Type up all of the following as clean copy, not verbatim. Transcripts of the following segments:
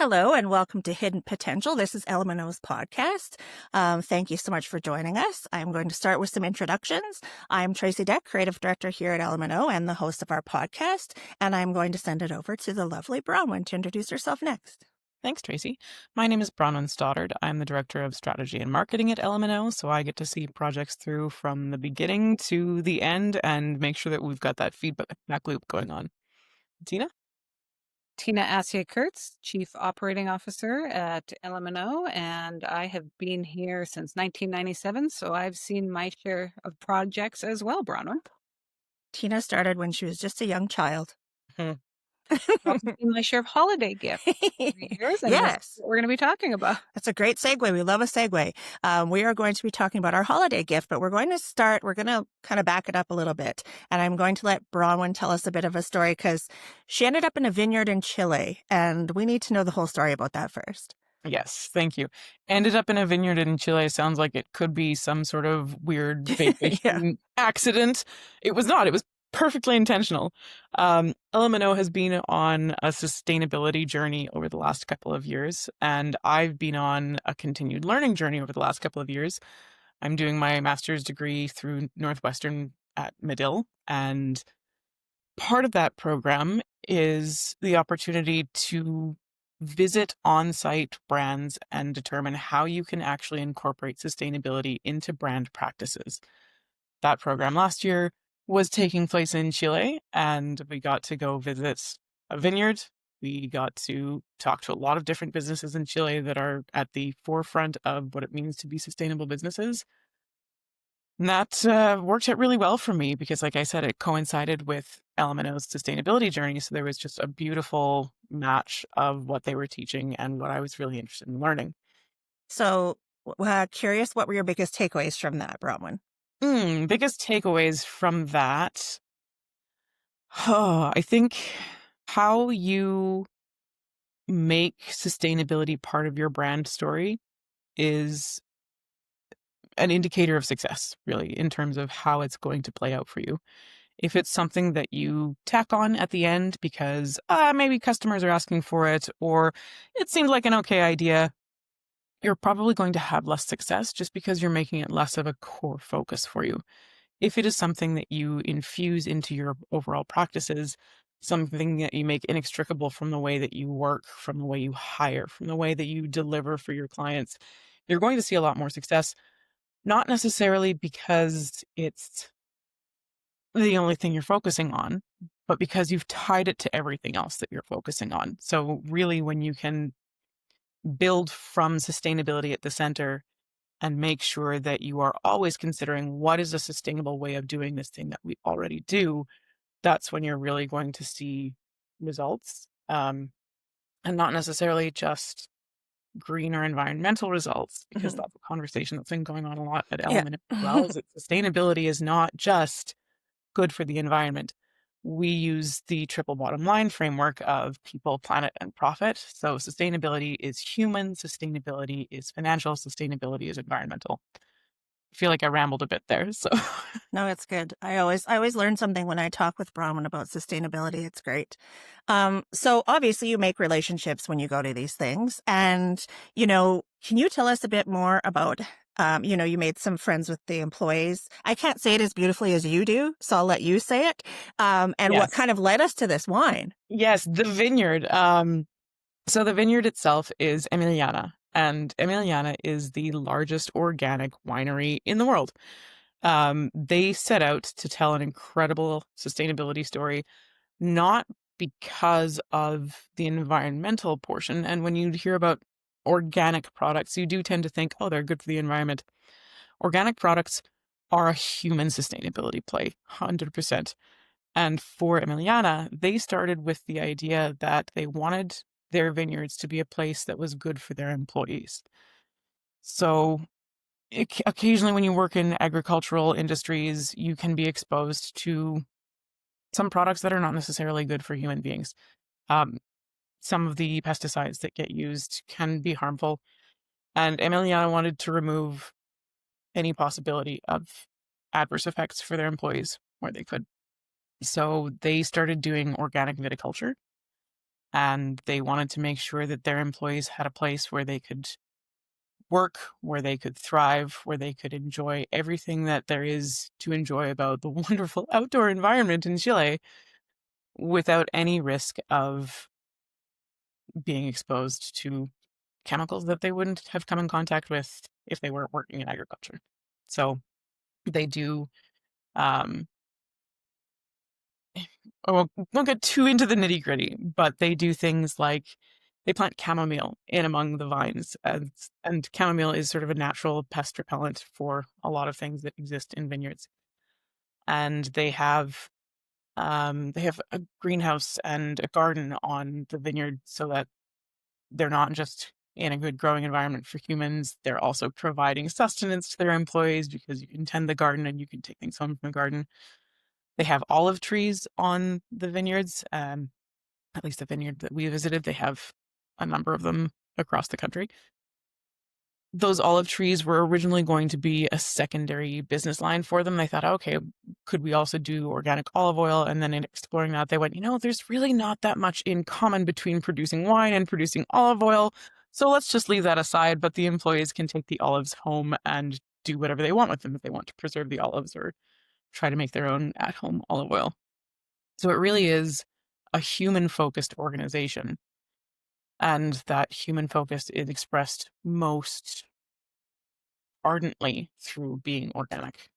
Hello and welcome to Hidden Potential. This is L&O's podcast. Thank you so much for joining us. I'm going to start with some introductions. I'm Traci Deck, Creative Director here at L&O and the host of our podcast, and I'm going to send it over to the lovely Bronwyn to introduce herself next. Thanks, Traci. My name is Bronwyn Stoddard. I'm the Director of Strategy and Marketing at L&O, so I get to see projects through from the beginning to the end and make sure that we've got that feedback loop going on. Tina? Tina Assié-Kurtz, Chief Operating Officer at L&O, and I have been here since 1997, so I've seen my share of projects as well, Bronwyn. Tina started when she was just a young child. I've seen my share of holiday gifts over the years, and Yes. that's what we're going to be talking about. That's a great segue. We love a segue. We are going to be talking about our holiday gift, but we're going to kind of back it up a little bit. And I'm going to let Bronwyn tell us a bit of a story because she ended up in a vineyard in Chile, and we need to know the whole story about that first. Yes, thank you. Ended up in a vineyard in Chile. Sounds like it could be some sort of weird vacation accident. It was not. It was perfectly intentional. L&O has been on a sustainability journey over the last couple of years, and I've been on a continued learning journey over the last couple of years. I'm doing my master's degree through Northwestern at Medill, and part of that program is the opportunity to visit on-site brands and determine how you can actually incorporate sustainability into brand practices. That program last year was taking place in Chile, and we got to go visit a vineyard. We got to talk to a lot of different businesses in Chile that are at the forefront of what it means to be sustainable businesses. And that worked out really well for me because, like I said, it coincided with L&O's sustainability journey. So there was just a beautiful match of what they were teaching and what I was really interested in learning. So curious, what were your biggest takeaways from that, Bronwyn? Biggest takeaways from that. I think how you make sustainability part of your brand story is an indicator of success, really, in terms of how it's going to play out for you. If it's something that you tack on at the end because maybe customers are asking for it or it seemed like an okay idea, you're probably going to have less success just because you're making it less of a core focus for you. If it is something that you infuse into your overall practices, something that you make inextricable from the way that you work, from the way you hire, from the way that you deliver for your clients, you're going to see a lot more success, not necessarily because it's the only thing you're focusing on, but because you've tied it to everything else that you're focusing on. So really, when you can build from sustainability at the center and make sure that you are always considering what is a sustainable way of doing this thing that we already do, that's when you're really going to see results, and not necessarily just green or environmental results, because that's a conversation that's been going on a lot at Element as well, is that sustainability is not just good for the environment. We use the triple bottom line framework of people, planet, and profit. So sustainability is human, sustainability is financial, sustainability is environmental. I feel like I rambled a bit there. So No, it's good. I always learn something when I talk with Bronwyn about sustainability. It's great. So obviously you make relationships when you go to these things. And, can you tell us a bit more about, you made some friends with the employees. I can't say it as beautifully as you do, so I'll let you say it. And what kind of led us to this wine? Yes, the vineyard. So the vineyard itself is Emiliana, and Emiliana is the largest organic winery in the world. They set out to tell an incredible sustainability story, not because of the environmental portion. And when you hear about organic products, you do tend to think, oh, they're good for the environment. Organic products are a human sustainability play, 100%. And for Emiliana, they started with the idea that they wanted their vineyards to be a place that was good for their employees. So occasionally when you work in agricultural industries, you can be exposed to some products that are not necessarily good for human beings. Some of the pesticides that get used can be harmful. And Emiliana wanted to remove any possibility of adverse effects for their employees where they could. So they started doing organic viticulture. and they wanted to make sure that their employees had a place where they could work, where they could thrive, where they could enjoy everything that there is to enjoy about the wonderful outdoor environment in Chile without any risk of being exposed to chemicals that they wouldn't have come in contact with if they weren't working in agriculture. So they do, um, I won't get too into the nitty gritty, but they do things like they plant chamomile in among the vines, and chamomile is sort of a natural pest repellent for a lot of things that exist in vineyards. And they have a greenhouse and a garden on the vineyard so that they're not just in a good growing environment for humans, they're also providing sustenance to their employees because you can tend the garden and you can take things home from the garden. They have olive trees on the vineyards, at least the vineyard that we visited. They have a number of them across the country. Those olive trees were originally going to be a secondary business line for them. They thought, okay, could we also do organic olive oil? And then in exploring that, they went, there's really not that much in common between producing wine and producing olive oil. So let's just leave that aside. But the employees can take the olives home and do whatever they want with them if they want to preserve the olives or try to make their own at-home olive oil. So it really is a human-focused organization. And that human focus is expressed most ardently through being organic.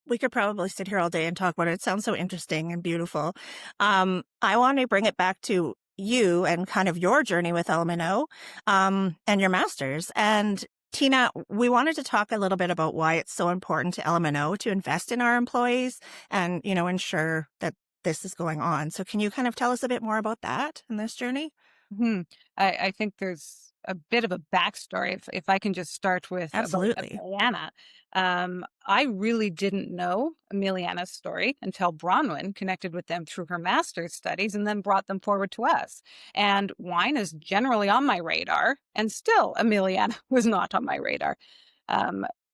We could probably sit here all day and talk about it. It sounds so interesting and beautiful. I want to bring it back to you and kind of your journey with LMNO and your master's. And Tina, we wanted to talk a little bit about why it's so important to LMNO to invest in our employees and, ensure that this is going on. So can you kind of tell us a bit more about that in this journey? Hmm. I think there's a bit of a backstory. If I can just start with about Absolutely. Emiliana. I really didn't know Emiliana's story until Bronwyn connected with them through her master's studies and then brought them forward to us. And wine is generally on my radar, and still Emiliana was not on my radar.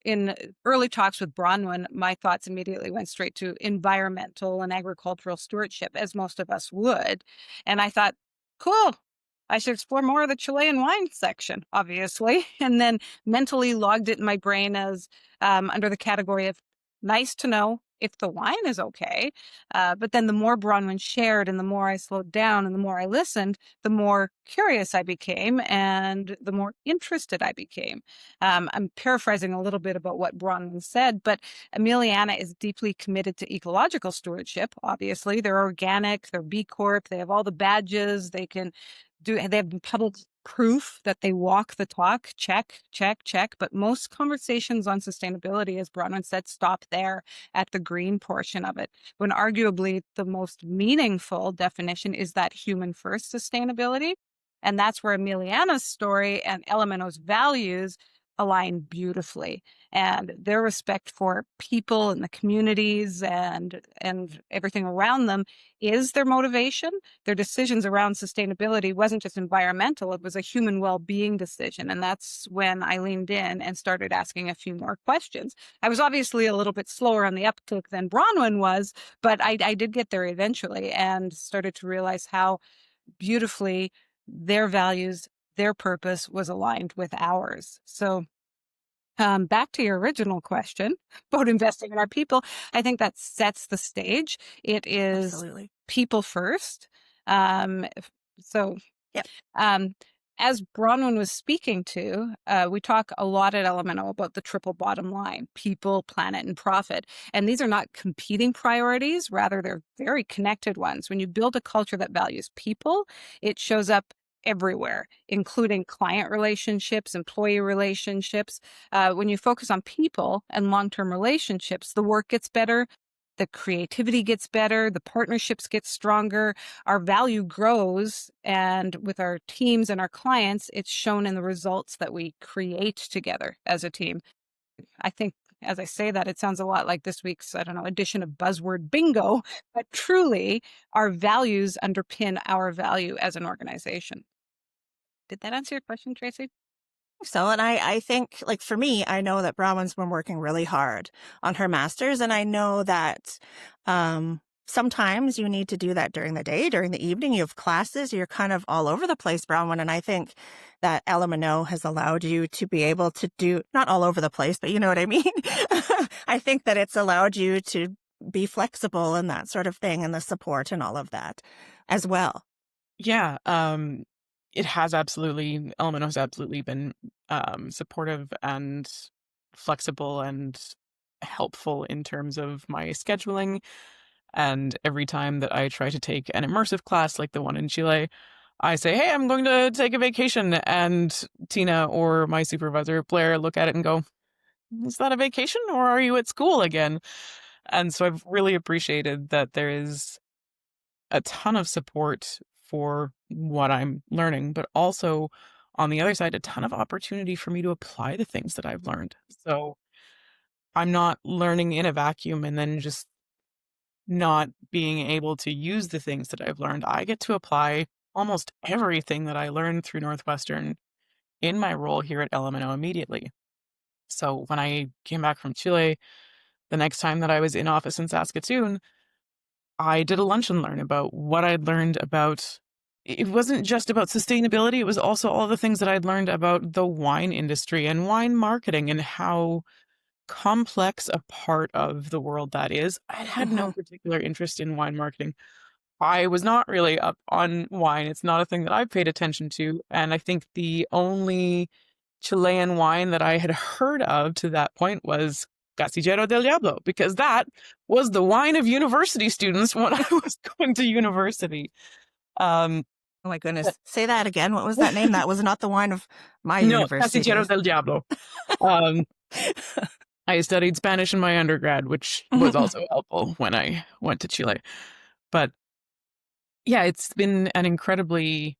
In early talks with Bronwyn, my thoughts immediately went straight to environmental and agricultural stewardship, as most of us would. And I thought, cool, I should explore more of the Chilean wine section, obviously, and then mentally logged it in my brain as under the category of nice to know if the wine is okay. But then the more Bronwyn shared and the more I slowed down and the more I listened, the more curious I became and the more interested I became. I'm paraphrasing a little bit about what Bronwyn said, but Emiliana is deeply committed to ecological stewardship. Obviously, they're organic, they're B Corp, they have all the badges, they have public proof that they walk the talk, check, check, check. But most conversations on sustainability, as Bronwyn said, stop there at the green portion of it, when arguably the most meaningful definition is that human first sustainability. And that's where Emiliana's story and LMNO's values align beautifully, and their respect for people and the communities and everything around them is their motivation. Their decisions around sustainability wasn't just environmental, it was a human well-being decision. And that's when I leaned in and started asking a few more questions. I was obviously a little bit slower on the uptick than Bronwyn was, but I did get there eventually and started to realize how beautifully their values, their purpose was aligned with ours. So back to your original question about investing in our people, I think that sets the stage. It is Absolutely. people first. Um, so, Yep. as Bronwyn was speaking to, we talk a lot at LMNO about the triple bottom line: people, planet, and profit. And these are not competing priorities. Rather, they're very connected ones. When you build a culture that values people, it shows up everywhere, including client relationships, employee relationships. When you focus on people and long-term relationships, the work gets better, the creativity gets better, the partnerships get stronger, our value grows, and with our teams and our clients, it's shown in the results that we create together as a team. I think as I say that, it sounds a lot like this week's, edition of Buzzword Bingo, but truly our values underpin our value as an organization. Did that answer your question, Traci? So, and I think, like, for me, I know that Bronwyn's been working really hard on her master's, and I know that sometimes you need to do that during the day, during the evening. You have classes, you're kind of all over the place, Bronwyn. And I think that LMNO has allowed you to be able to do, not all over the place, but you know what I mean? I think that it's allowed you to be flexible and that sort of thing, and the support and all of that as well. Yeah, it has absolutely, LMNO has absolutely been supportive and flexible and helpful in terms of my scheduling. And every time that I try to take an immersive class like the one in Chile, I say, hey, I'm going to take a vacation. And Tina or my supervisor, Blair, look at it and go, is that a vacation or are you at school again? And so I've really appreciated that there is a ton of support for what I'm learning, but also on the other side, a ton of opportunity for me to apply the things that I've learned. So I'm not learning in a vacuum and then just not being able to use the things that I've learned. I get to apply almost everything that I learned through Northwestern in my role here at LMNO immediately. So when I came back from Chile, the next time that I was in office in Saskatoon, I did a lunch and learn about what I'd learned about. It wasn't just about sustainability, it was also all the things that I'd learned about the wine industry and wine marketing and how complex a part of the world that is. I had no particular interest in wine marketing. I was not really up on wine. It's not a thing that I've paid attention to. And I think the only Chilean wine that I had heard of to that point was Casillero del Diablo, because that was the wine of university students when I was going to university. Oh my goodness. Say that again. What was that name? That was not the wine of my No, university. Casillero del Diablo. I studied Spanish in my undergrad, which was also helpful when I went to Chile. But yeah, it's been an incredibly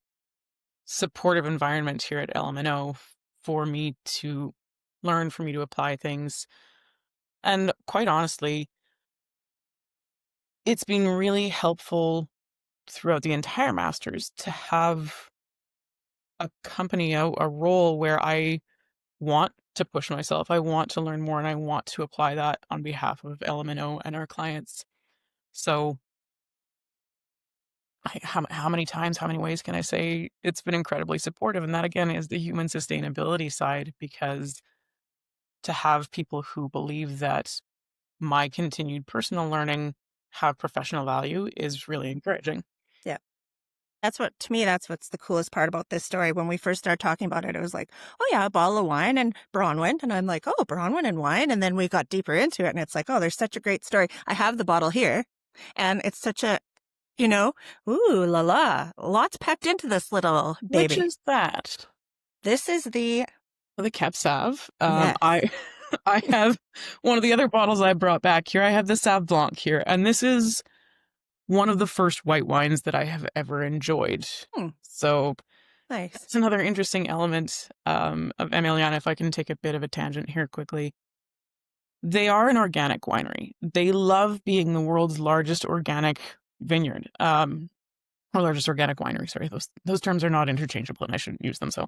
supportive environment here at LMNO for me to learn, for me to apply things. And quite honestly, it's been really helpful throughout the entire master's to have a company, a role where I want to push myself. I want to learn more and I want to apply that on behalf of LMNO and our clients. So how many times, how many ways can I say it's been incredibly supportive? And that again is the human sustainability side, because to have people who believe that my continued personal learning have professional value is really encouraging. Yeah. To me, that's what's the coolest part about this story. When we first started talking about it, it was like, oh yeah, a bottle of wine and Bronwyn. And I'm like, oh, Bronwyn and wine. And then we got deeper into it and it's like, oh, there's such a great story. I have the bottle here and it's such a, ooh la la, lots packed into this little baby. Which is that? This is the Cap Sauv. Yes. I have one of the other bottles I brought back here. I have the Sauv Blanc here, and this is one of the first white wines that I have ever enjoyed. So nice. That's another interesting element of Emiliana, if I can take a bit of a tangent here quickly. They are an organic winery. They love being the world's largest organic vineyard, or largest organic winery. Sorry, those terms are not interchangeable and I shouldn't use them so.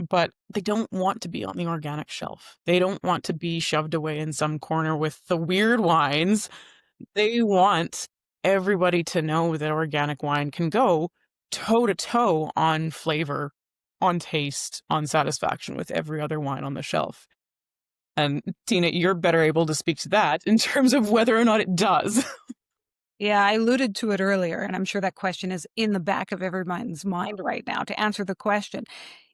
But they don't want to be on the organic shelf. They don't want to be shoved away in some corner with the weird wines. They want everybody to know that organic wine can go toe to toe on flavor, on taste, on satisfaction with every other wine on the shelf. And Tina, you're better able to speak to that in terms of whether or not it does. Yeah, I alluded to it earlier, and I'm sure that question is in the back of everyone's mind right now. To answer the question,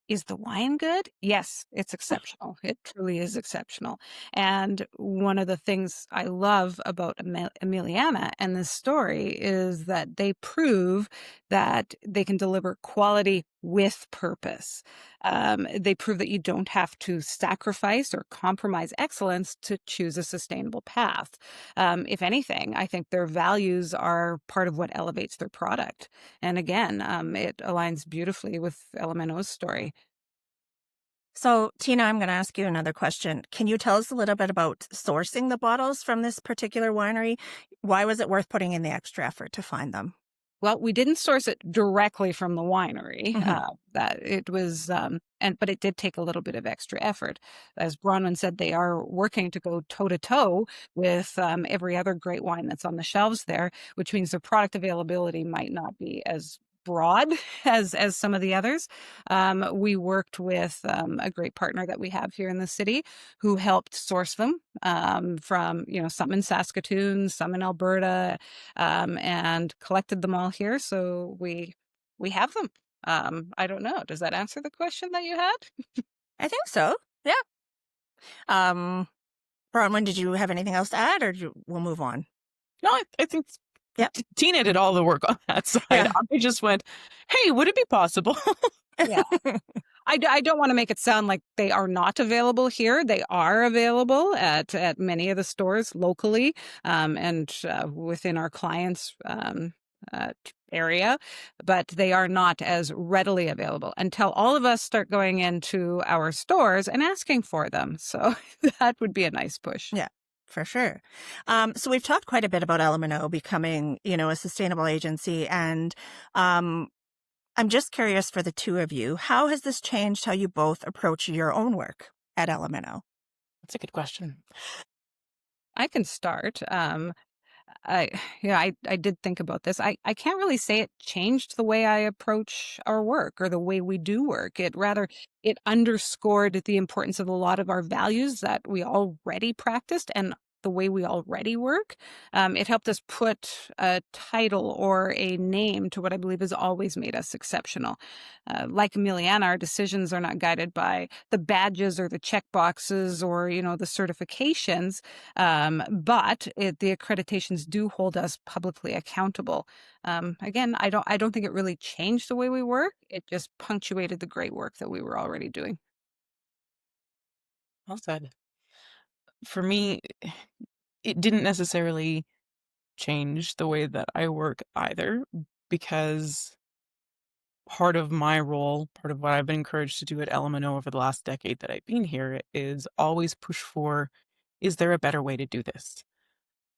is the wine good? Yes, it's exceptional. It truly is exceptional. And one of the things I love about Emiliana and this story is that they prove that they can deliver quality with purpose. They prove that you don't have to sacrifice or compromise excellence to choose a sustainable path. If anything, I think their values are part of what elevates their product. And again, it aligns beautifully with LMNO's story. So, Tina, I'm going to ask you another question. Can you tell us a little bit about sourcing the bottles from this particular winery? Why was it worth putting in the extra effort to find them? Well, we didn't source it directly from the winery. Mhm. That it was, but it did take a little bit of extra effort. As Bronwyn said, they are working to go toe to toe with every other great wine that's on the shelves there, which means the product availability might not be as broad as some of the others. We worked with a great partner that we have here in the city who helped source them from some in Saskatoon, some in Alberta, and collected them all here. So we have them. I don't know. Does that answer the question that you had? I think so. Yeah. Um, Bronwyn, did you have anything else to add, or we'll move on? No, I think Yep. Tina did all the work on that side. Yeah. I just went, hey, would it be possible? Yeah. I don't want to make it sound like they are not available here. They are available at many of the stores locally and within our clients' area, but they are not as readily available until all of us start going into our stores and asking for them. So that would be a nice push. Yeah, for sure. So we've talked quite a bit about L&O becoming, a sustainable agency, and I'm just curious for the two of you, how has this changed how you both approach your own work at L&O? That's a good question. I can start. I did think about this. I can't really say it changed the way I approach our work or the way we do work. It underscored the importance of a lot of our values that we already practiced and the way we already work. It helped us put a title or a name to what I believe has always made us exceptional. Like Emiliana, our decisions are not guided by the badges or the check boxes or, the certifications. But the accreditations do hold us publicly accountable. Again, I don't think it really changed the way we work. It just punctuated the great work that we were already doing. Well said. For me, it didn't necessarily change the way that I work either, because part of my role, part of what I've been encouraged to do at LMNO over the last decade that I've been here is always push for, is there a better way to do this?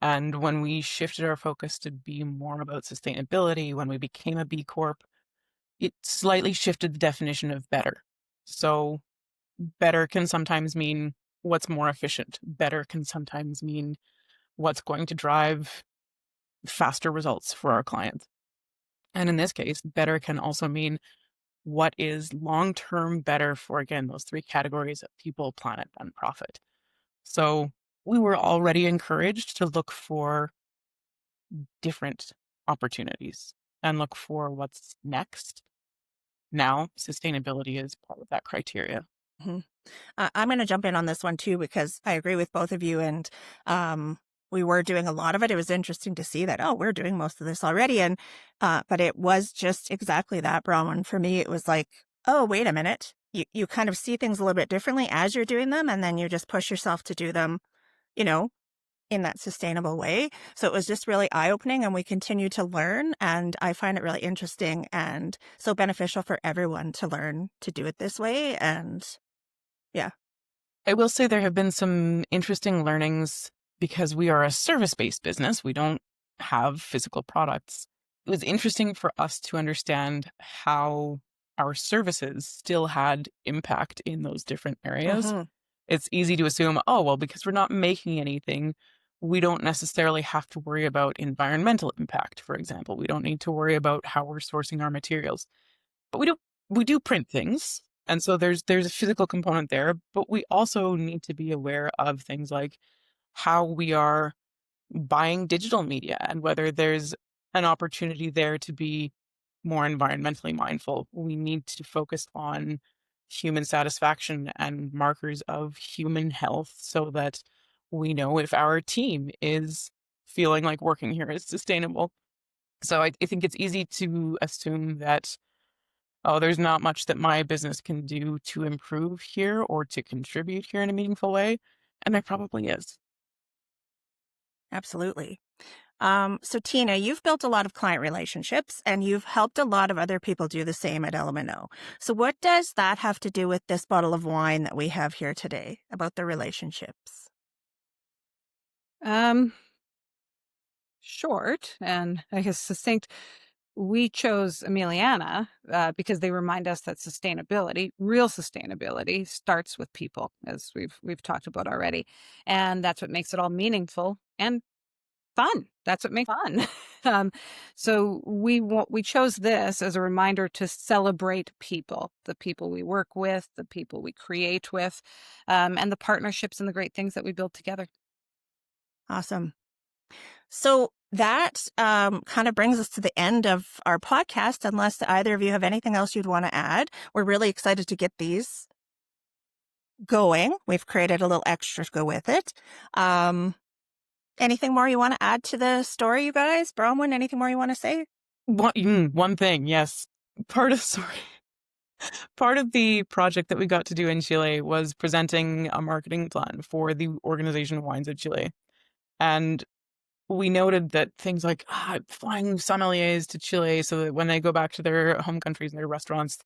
And when we shifted our focus to be more about sustainability, when we became a B Corp, it slightly shifted the definition of better. So better can sometimes mean what's more efficient. Better can sometimes mean what's going to drive faster results for our clients. And in this case, better can also mean what is long-term better for, again, those three categories of people, planet, and profit. So we were already encouraged to look for different opportunities and look for what's next. Now, sustainability is part of that criteria. Mhm. I'm going to jump in on this one too, because I agree with both of you. And we were doing a lot of it. It was interesting to see that, oh, we're doing most of this already. And but it was just exactly that, Bronwyn. For me, it was like, oh, wait a minute. You kind of see things a little bit differently as you're doing them, and then you just push yourself to do them, you know, in that sustainable way. So it was just really eye-opening, and we continue to learn. And I find it really interesting and so beneficial for everyone to learn to do it this way. And yeah. I will say there have been some interesting learnings because we are a service-based business. We don't have physical products. It was interesting for us to understand how our services still had impact in those different areas. Mhm. It's easy to assume, oh, well, because we're not making anything, we don't necessarily have to worry about environmental impact, for example. We don't need to worry about how we're sourcing our materials. But we do print things. And so there's a physical component there, but we also need to be aware of things like how we are buying digital media and whether there's an opportunity there to be more environmentally mindful. We need to focus on human satisfaction and markers of human health so that we know if our team is feeling like working here is sustainable. So I think it's easy to assume that, oh, there's not much that my business can do to improve here or to contribute here in a meaningful way. And there probably is. Absolutely. So Tina, you've built a lot of client relationships and you've helped a lot of other people do the same at L&O. So what does that have to do with this bottle of wine that we have here today about the relationships? Um, Short and I guess succinct. we chose Emiliana because they remind us that sustainability, real sustainability, starts with people, as we've talked about already, and that's what makes it all meaningful and fun. That's what makes fun. So we chose this as a reminder to celebrate people, the people we work with, the people we create with, and the partnerships and the great things that we build together. Awesome. So that kind of brings us to the end of our podcast, unless either of you have anything else you'd want to add. We're really excited to get these going. We've created a little extra to go with it. Anything more you want to add to the story, you guys? Bronwyn, anything more you want to say? One thing, yes. Part of the project that we got to do in Chile was presenting a marketing plan for the Organization of Wines of Chile. And we noted that things like flying sommeliers to Chile so that when they go back to their home countries and their restaurants,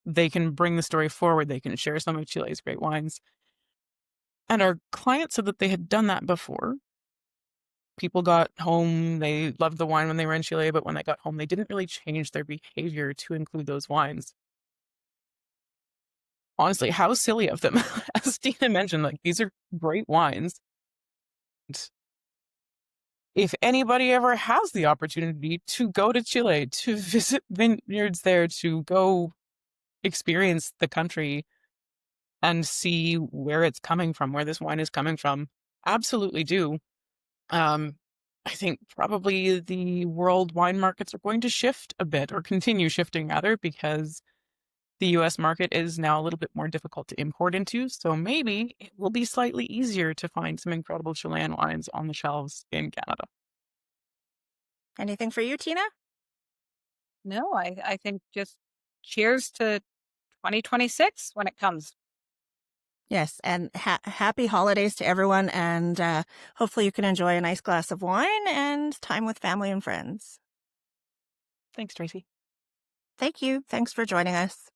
they can bring the story forward. They can share some of Chile's great wines. And our clients said that they had done that before. People got home, they loved the wine when they were in Chile, but when they got home, they didn't really change their behavior to include those wines. Honestly, how silly of them. As Tina mentioned, like, these are great wines. If anybody ever has the opportunity to go to Chile, to visit vineyards there, to go experience the country and see where it's coming from, where this wine is coming from, absolutely do. I think probably the world wine markets are going to shift a bit, or continue shifting rather, because the US market is now a little bit more difficult to import into. So maybe it will be slightly easier to find some incredible Chilean wines on the shelves in Canada. Anything for you, Tina? No, I think just cheers to 2026 when it comes. Yes, and happy holidays to everyone, and hopefully you can enjoy a nice glass of wine and time with family and friends. Thanks, Tracy. Thank you. Thanks for joining us.